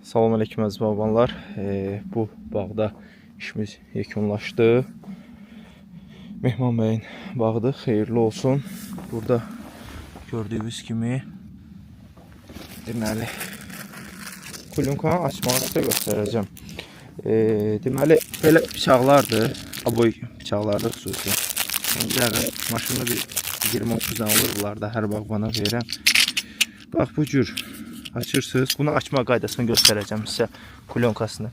Salam aleyküm əziz babanlar. Bu bağda işimiz yekunlaşdı. Mehman bəyin bağıdır, xeyirli olsun. Burada gördüyünüz kimi deməli kulunkanı açmağı sizə göstərəcəm. Deməli belə bıçaqlardır, aboy bıçaqlardır xüsusi. Maşında bir 20-30 dənə olur bunlarda, hər bağbana verirəm. Bax bu cür açırsınız. Bunu açma qaydasını göstərəcəm sizə, kulyonkasını.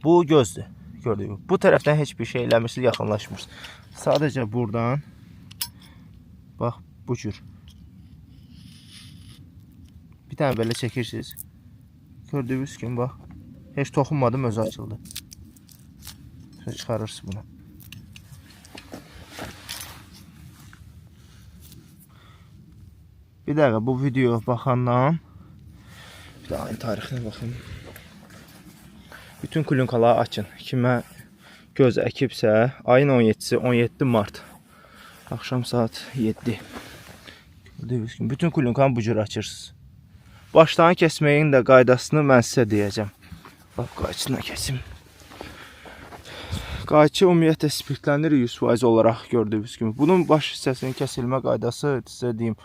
Bu gözdür, gördüyünüz. Bu tərəfdən heç bir şey eləmirsiniz, yaxınlaşmırsınız. Sadəcə buradan, bax bu cür. Bir tane belə çəkirsiniz. Gördüyünüz kimi bax, heç toxunmadım, özü açıldı. Şöyle çıxarırsınız bunu. Bir dəqiqə bu video baxandan bir də ayın tarixinə baxın. Bütün kulyonkaları açın. Kimə göz əkibsə, ayın 17-si 17 mart axşam saat 7. Gördüyünüz kimi bütün kulyonkanı bu cür açırsınız. Başlarını kesməyin də qaydasını mən sizə deyəcəm. Bax qayçına kesim. Qayçı ümumiyyətlə spirtlənir 100% olaraq gördüyünüz kimi. Bunun baş hissəsinin kəsilmə qaydası sizə deyim.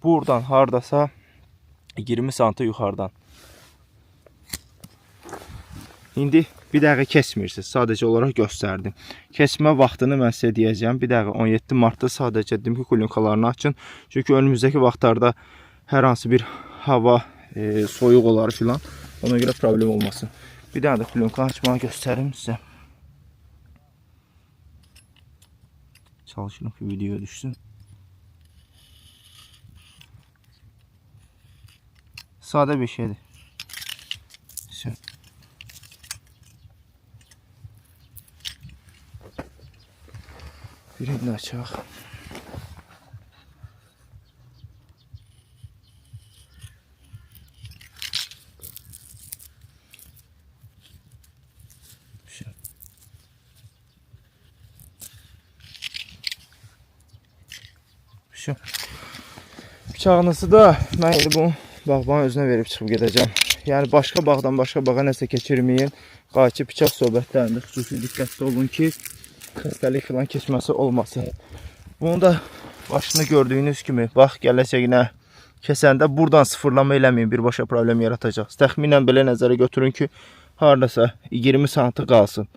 Buradan hardasa 20 sm yuxarıdan. İndi bir dəqiqə kesmirsiniz. Sadəcə olaraq göstərdim. Kesmə vaxtını mən sizə deyəcəm. Bir dəqiqə 17 martda sadəcə dedim ki, kulyonkalarını açın. Çünki önümüzdəki vaxtlarda hər hansı bir hava soyuq olar filan. Ona görə problem olmasın. Bir dənə də kulyonkanı açmağı göstərim sizə. Çalışırım ki, videoya düşsün. Sadə bir şeydir. Birini açaq. Bıçağınızı da mən elə bunu bağbanın özünə verib çıxıb gedəcəm. Yəni başqa bağdan başqa bağa nəsə keçirməyin. Qayçı bıçaq söhbətlərində xüsusi diqqətli olun ki, xəstəlik filan keçməsi olmasın. Bunu da başını gördüyünüz kimi, bax gələcəyinə kəsəndə buradan sıfırlama eləməyin, birbaşa problem yaratacaq. Təxminən belə nəzərə götürün ki, haradasa 20 sm qalsın.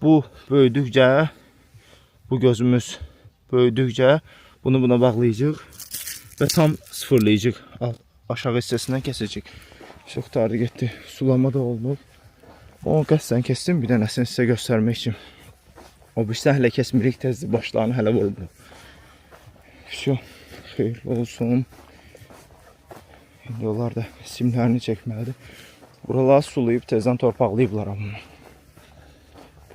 Bu böyüdükcə, bu gözümüz böyüdükcə bunu buna bağlayacaq və tam sıfırlayacaq. Aşağı hissəsindən kesəcək. Çox tarih getdi. Sulama da olmur. Onu qəsdən kesdim, bir dənəsini sizə göstərmək üçün. O birisi hələ kesmirik, tezdir, başlarını hələ vurdu. Xeyirli olsun. İndi onlar da simlərini çəkməlidir. Buraları sulayıb, tezdən torpaqlayıblar amma.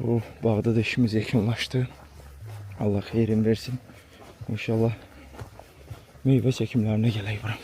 Bu bağda da işimiz yekunlaşdı. Allah xeyrin versin. İnşallah meyvə çəkimlərinə gələk buram.